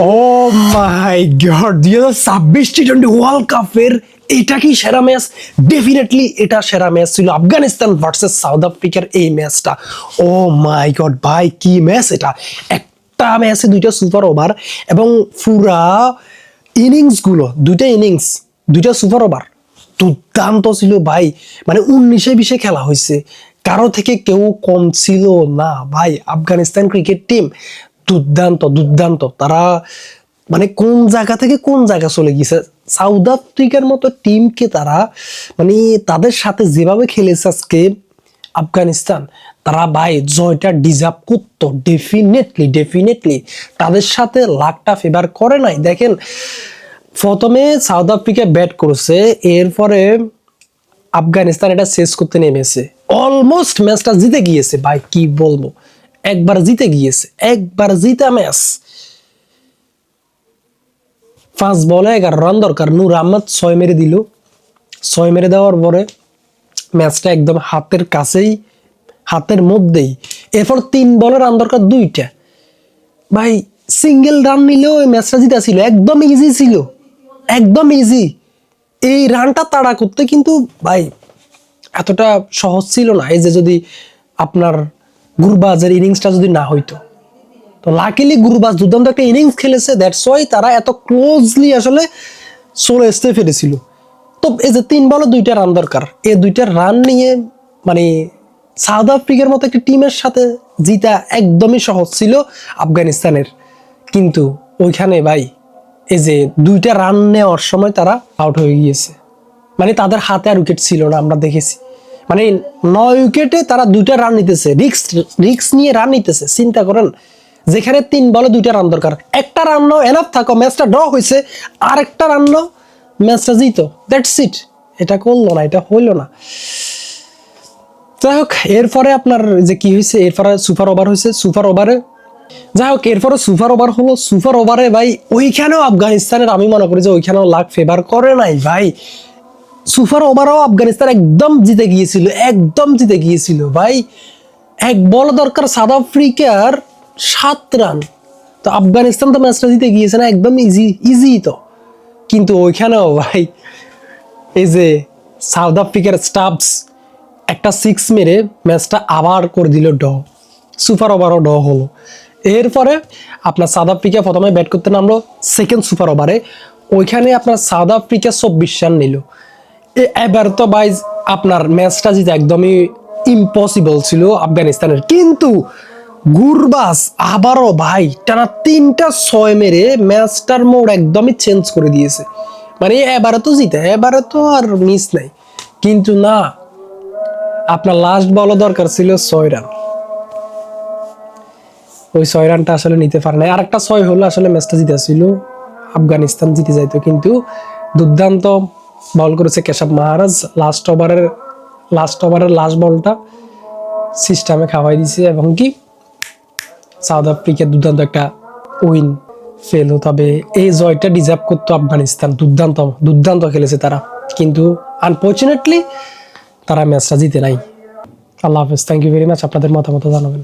ও মাই god, 2026 টি-20 world কাপের এটা কি সেরা ম্যাচ? ডেফিনেটলি এটা সেরা ম্যাচ ছিল, আফগানিস্তান ভার্সেস সাউথ আফ্রিকার এই ম্যাচটা। ও মাই গড ভাই, কি ম্যাচ এটা! একটা ম্যাচে দুইটা সুপার ওভার এবং পুরা ইনিংসগুলো, দুইটা ইনিংস, দুইটা সুপার ওভার দুর্দান্ত ছিল ভাই। মানে 19-20 খেলা হয়েছে, কারো থেকে কেউ কম ছিল না ভাই। আফগানিস্তান ক্রিকেট টিম দুর্দান্ত দুর্দান্ত। তারা মানে কোন জায়গা থেকে কোন জায়গা চলে গেছে। সাউথ আফ্রিকার মতো টিমকে তারা মানে তাদের সাথে যেভাবে খেলেছে আজকে আফগানিস্তান, তারা ভাই জয়টা ডিজার্ভ করতো ডেফিনেটলি ডেফিনেটলি। তাদের সাথে লাকটা ফেভার করে নাই। দেখেন, প্রথমে সাউথ আফ্রিকা ব্যাট করেছে, এরপরে আফগানিস্তান এটা শেষ করতে নেমেছে, অলমোস্ট ম্যাচটা জিতে গিয়েছে ভাই। কি বলবো, একবার জিতে গিয়েছে, একবার জিতা ম্যাচ। 5 বলে 11 রান দরকার, নূর আহমদ 6 মেরে দিল। 6 মেরে দেওয়ার পরে ম্যাচটা একদম হাতের কাছেই, হাতের মধ্যেই। এরপর 3 বলে রান দরকার 2টা ভাই। সিঙ্গেল রান নিলেও ওই ম্যাচটা জিতা ছিল, একদম ইজি ছিল, একদম ইজি। এই রানটা তাড়া করতে কিন্তু ভাই এতটা সহজ ছিল না। এই যে যদি আপনার গুরবাজের ইনিংসটা যদি না হইতো, তো লাকিলি গুরবাজ দুর্দান্ত একটা ইনিংস খেলেছে, দ্যাটস ওয়াই তারা এত ক্লোজলি আসলে চলে আসতে পেরেছিল। তো এই যে 3 বলে 2টা রান দরকার, এই 2টা রান নিয়ে মানে সাউথ আফ্রিকার মতো একটা টিমের সাথে জিতা একদমই সহজ ছিল আফগানিস্তানের। কিন্তু ওইখানে ভাই এই যে 2টা রান নেওয়ার সময় তারা আউট হয়ে গিয়েছে। মানে তাদের হাতে আর উইকেট ছিল না, আমরা দেখেছি। মানে 9 উইকেটে তারা 2টা রান নিতেছে, রিক্স নিয়ে রান নিতেছে। চিন্তা করেন, যেখানে 3 বলে 2টা রান দরকার, একটা রান নাও এনাফ থাকো, ম্যাচটা ড্র হয়েছে, আর একটা রান নাও ম্যাচটা জিতো, দ্যাটস ইট। এটা করলো না, এটা হইলো না। যাই হোক, এরপরে আপনার যে কি হয়েছে, এরপরে সুপার ওভার হয়েছে। সুপার ওভারে যাই হোক, এরপরে সুপার ওভার হলো। সুপার ওভারে ভাই ওইখানেও আফগানিস্তানের আমি মনে করি যে ওইখানেও লাক ফেভার করে নাই ভাই। সুপার ওভারও আফগানিস্তান একদম জিতে গিয়েছিল, একদম জিতে গিয়েছিল ভাই। 1 বল দরকার সাউথ আফ্রিকার 7 রান, তো আফগানিস্তান তো ম্যাচটা জিতে গিয়েছে না, একদম ইজি ইজি তো। কিন্তু ওইখানেও ভাই এই যে সাউথ আফ্রিকার স্টাফস একটা 6 মেরে ম্যাচটা আবার করে দিল ড। সুপার ওভারও ড হলো। এরপরে আপনার সাউথ আফ্রিকা প্রথমে ব্যাট করতে নামলো সেকেন্ড সুপার ওভারে, ওইখানে আপনার সাউথ আফ্রিকা 24 রান নিল। এবার তো ভাই আপনার ম্যাচটা জিতে একদমই ইম্পসিবল ছিল আফগানিস্তানের। কিন্তু গুরবাজ আবারও ভাই টানা 3টা 6 মেরে ম্যাচটার মোড় একদমই চেঞ্জ করে দিয়েছে। মানে এবারে তো জিতে, এবারে তো আর মিস নাই। কিন্তু না, আপনার লাস্ট বলও দরকার ছিল 6 রান, ওই 6 রানটা আসলে নিতে পারে না। আর একটা 6 হলো আসলে ম্যাচটা জিতে ছিল, আফগানিস্তান জিতে যাইতো। কিন্তু দুর্দান্ত বল করেছে কেশব মাহারাজ। লাস্ট ওভারের লাস্ট বলটা সিস্টেমে খাওয়াই দিছে এবং কি সাউথ আফ্রিকার দুর্দান্ত একটা উইন ফেল। তবে এই জয়টা ডিজার্ভ করতো আফগানিস্তান, দুর্দান্ত দুর্দান্ত খেলেছে তারা। কিন্তু আনফর্চুনেটলি তারা ম্যাচটা জিতে নাই। আল্লাহ হাফেজ, থ্যাংক ইউ ভেরি মাচ। আপনাদের মতামত জানাবেন।